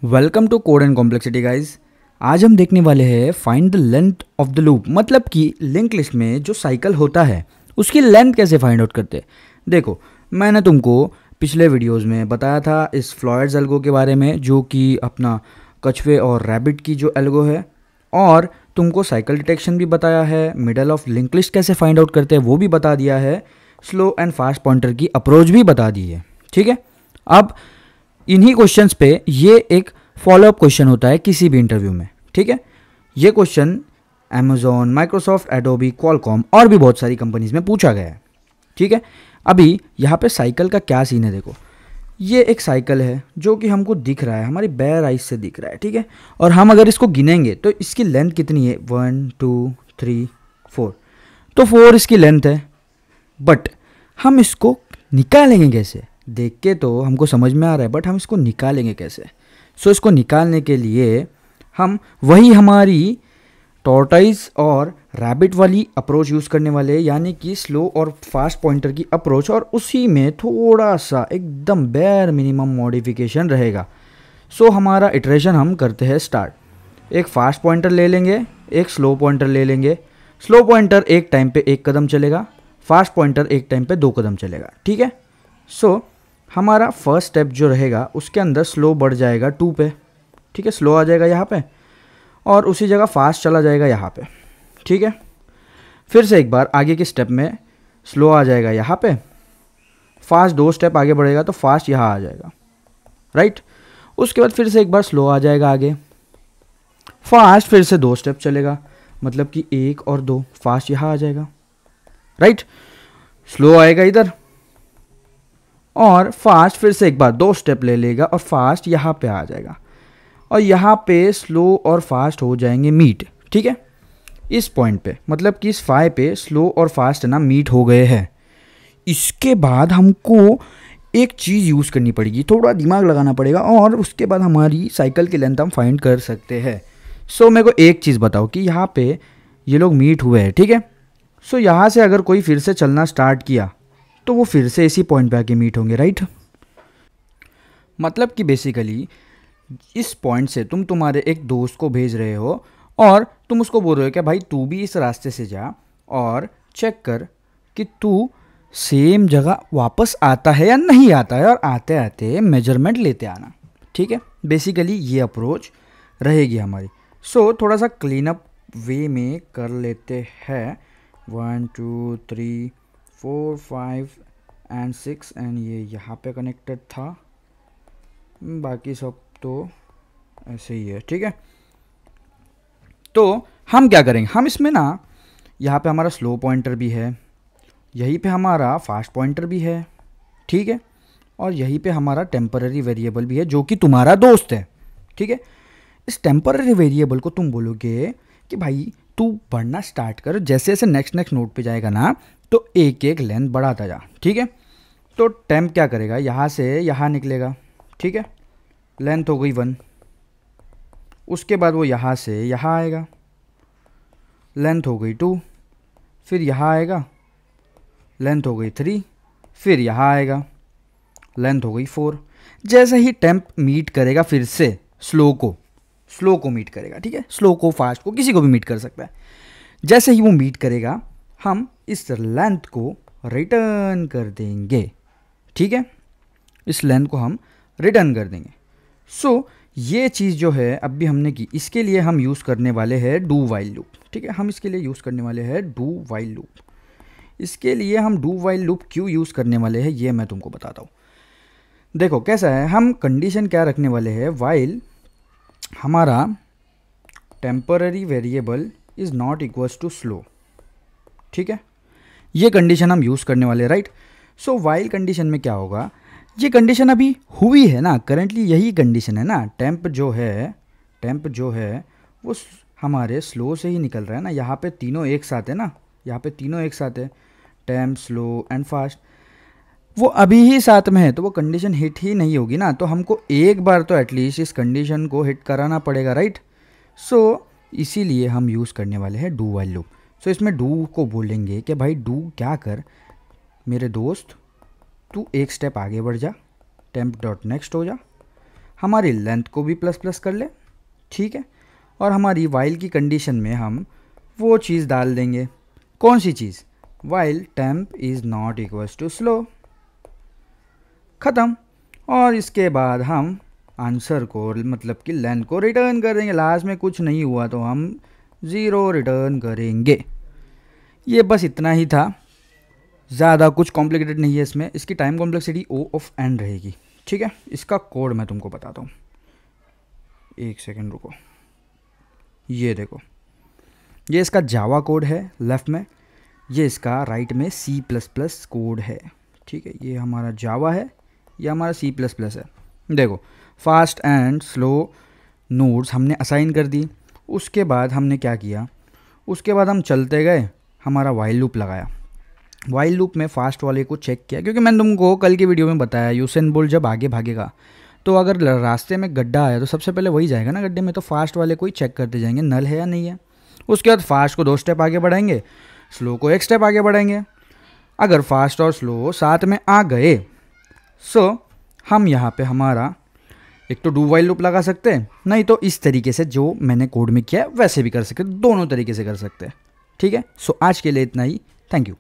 Welcome to code and complexity guys. आज हम देखने वाले हैं find the length of the loop, मतलब कि लिंक लिस्ट में जो साइकिल होता है उसकी लेंथ कैसे फाइंड आउट करते हैं। देखो, मैंने तुमको पिछले वीडियोस में बताया था इस फ्लॉयड्स एल्गो के बारे में, जो कि अपना कछुए और रैबिट की जो एल्गो है, और तुमको साइकिल डिटेक्शन भी बताया है, मिडल ऑफ लिंक लिस्ट कैसे फाइंड आउट करते हैं वो भी बता दिया है, स्लो एंड फास्ट पॉइंटर की अप्रोच भी बता दी है। ठीक है, अब इन्हीं क्वेश्चंस पे ये एक फॉलोअप क्वेश्चन होता है किसी भी इंटरव्यू में। ठीक है, ये question Amazon, Microsoft, Adobe, Qualcomm और भी बहुत सारी कंपनीज में पूछा गया है। ठीक है, अभी यहाँ पे साइकिल का क्या सीन है, देखो ये एक साइकिल है जो कि हमको दिख रहा है, हमारी बेयर आइज से दिख रहा है। ठीक है, और हम अगर इसको गिनेंगे तो इसकी लेंथ कितनी है, 1 2 3 4, तो 4 इसकी लेंथ है। बट हम इसको निकालेंगे कैसे, देख के तो हमको समझ में आ रहा है, बट हम इसको निकालेंगे कैसे। सो इसको निकालने के लिए हम वही हमारी टॉर्टाइज और रैबिट वाली अप्रोच यूज़ करने वाले हैं, यानी कि स्लो और फास्ट पॉइंटर की अप्रोच, और उसी में थोड़ा सा एकदम बेयर मिनिमम मॉडिफिकेशन रहेगा। सो हमारा इटरेशन हम करते हैं स्टार्ट। एक फास्ट पॉइंटर ले लेंगे, एक स्लो पॉइंटर ले लेंगे। स्लो पॉइंटर एक टाइम पे 1 कदम चलेगा, फास्ट पॉइंटर एक टाइम पे 2 कदम चलेगा। ठीक है, सो हमारा फर्स्ट स्टेप जो रहेगा उसके अंदर स्लो बढ़ जाएगा 2 पे। ठीक है, स्लो आ जाएगा यहाँ पे और उसी जगह फास्ट चला जाएगा यहाँ पे। ठीक है, फिर से एक बार आगे के स्टेप में स्लो आ जाएगा यहाँ पे, फास्ट 2 स्टेप आगे बढ़ेगा तो फास्ट यहाँ आ जाएगा, राइट। उसके बाद फिर से एक बार स्लो आ जाएगा आगे, फास्ट फिर से 2 स्टेप चलेगा, मतलब कि 1 और 2, फास्ट यहाँ आ जाएगा, राइट। स्लो आएगा इधर और फास्ट फिर से एक बार 2 स्टेप ले लेगा और फास्ट यहाँ पे आ जाएगा, और यहाँ पे स्लो और फास्ट हो जाएंगे मीट। ठीक है, इस पॉइंट पे, मतलब कि इस फाई पे स्लो और फास्ट ना मीट हो गए हैं। इसके बाद हमको एक चीज़ यूज़ करनी पड़ेगी, थोड़ा दिमाग लगाना पड़ेगा, और उसके बाद हमारी साइकिल की लेंथ हम फाइंड कर सकते हैं। सो मेरे को एक चीज़ बताओ कि यहाँ पे ये लोग मीट हुए हैं। ठीक है, सो यहाँ से अगर कोई फिर से चलना स्टार्ट किया तो वो फिर से इसी पॉइंट पे आके मीट होंगे, राइट। मतलब कि बेसिकली इस पॉइंट से तुम तुम्हारे एक दोस्त को भेज रहे हो और तुम उसको बोल रहे हो कि भाई तू भी इस रास्ते से जा और चेक कर कि तू सेम जगह वापस आता है या नहीं आता है, और आते आते मेजरमेंट लेते आना। ठीक है, बेसिकली ये अप्रोच रहेगी हमारी। सो थोड़ा सा क्लीन अप वे में कर लेते हैं। 1 2 3 4 5 एंड 6, एंड ये यहाँ पे कनेक्टेड था, बाकी सब तो ऐसे ही है। ठीक है, तो हम क्या करेंगे, हम इसमें ना यहाँ पे हमारा स्लो पॉइंटर भी है, यहीं पे हमारा फास्ट पॉइंटर भी है। ठीक है, और यहीं पे हमारा टेम्पररी वेरिएबल भी है जो कि तुम्हारा दोस्त है। ठीक है, इस टेम्पररी वेरिएबल को तुम बोलोगे कि भाई तू बढ़ना स्टार्ट कर, जैसे जैसे नेक्स्ट नोड पे जाएगा ना तो एक एक लेंथ बढ़ाता जा। ठीक है, तो टेम्प क्या करेगा, यहाँ से यहाँ निकलेगा। ठीक है, लेंथ हो गई 1, उसके बाद वो यहाँ से यहाँ आएगा, लेंथ हो गई 2, फिर यहाँ आएगा, लेंथ हो गई 3, फिर यहाँ आएगा, लेंथ हो गई 4। जैसे ही टेम्प मीट करेगा फिर से स्लो को मीट करेगा। ठीक है, स्लो को फास्ट को किसी को भी मीट कर सकता है। जैसे ही वो मीट करेगा हम इस लेंथ को रिटर्न कर देंगे। ठीक है, इस लेंथ को हम रिटर्न कर देंगे। सो ये चीज़ जो है अभी हमने की, इसके लिए हम यूज़ करने वाले हैं डू वाइल लूप। ठीक है, हम इसके लिए यूज़ करने वाले हैं डू वाइल लूप। इसके लिए हम डू वाइल लूप क्यों यूज़ करने वाले हैं ये मैं तुमको बताता हूँ। देखो कैसा है, हम कंडीशन क्या रखने वाले हैं, वाइल हमारा temporary variable is not equals to slow. ठीक है, ये कंडीशन हम यूज़ करने वाले, राइट। सो वाइल कंडीशन में क्या होगा, ये कंडीशन अभी हुई है ना, करेंटली यही कंडीशन है ना। टेम्प जो है वो हमारे स्लो से ही निकल रहा है ना, यहाँ पे तीनों एक साथ है ना, यहाँ पे तीनों एक साथ है, टेम्प, स्लो एंड फास्ट, वो अभी ही साथ में है, तो वो कंडीशन हिट ही नहीं होगी ना। तो हमको एक बार तो एटलीस्ट इस कंडीशन को हिट कराना पड़ेगा, राइट। सो इसीलिए हम यूज़ करने वाले हैं डू वाइल लूप। सो इसमें डू को बोलेंगे कि भाई डू क्या कर, मेरे दोस्त तू एक स्टेप आगे बढ़ जा, टेम्प डॉट नेक्स्ट हो जा, हमारी लेंथ को भी प्लस प्लस कर ले, ठीक है। और हमारी वाइल की कंडीशन में हम वो चीज़ डाल देंगे, कौन सी चीज़, while temp is not equals to slow, ख़त्म। और इसके बाद हम आंसर को मतलब कि लेंथ को रिटर्न कर देंगे। लास्ट में कुछ नहीं हुआ तो हम 0 रिटर्न करेंगे। ये बस इतना ही था, ज़्यादा कुछ कॉम्प्लिकेटेड नहीं है इसमें। इसकी time complexity O of n रहेगी, ठीक है। इसका कोड मैं तुमको बताता हूँ, एक सेकेंड रुको। ये देखो, ये इसका जावा कोड है लेफ़्ट में, ये इसका राइट में C++ कोड है, ठीक है। ये हमारा जावा है, ये हमारा C++ है। देखो, फास्ट एंड स्लो नोड्स हमने असाइन कर दी। उसके बाद हमने क्या किया, उसके बाद हम चलते गए, हमारा वाइल लूप लगाया। वाइल लूप में फास्ट वाले को चेक किया, क्योंकि मैंने तुमको कल की वीडियो में बताया यूसेन बोल्ट जब आगे भागेगा तो अगर रास्ते में गड्ढा आया तो सबसे पहले वही जाएगा ना गड्ढे में, तो फास्ट वाले को ही चेक करते जाएंगे नल है या नहीं है। उसके बाद फास्ट को 2 स्टेप आगे बढ़ाएंगे, स्लो को 1 स्टेप आगे बढ़ाएंगे। अगर फास्ट और स्लो साथ में आ गए सो हम यहाँ पे हमारा एक तो डू वाइल लूप लगा सकते हैं, नहीं तो इस तरीके से जो मैंने कोड में किया है वैसे भी कर सकते, दोनों तरीके से कर सकते हैं, ठीक है। सो आज के लिए इतना ही, थैंक यू।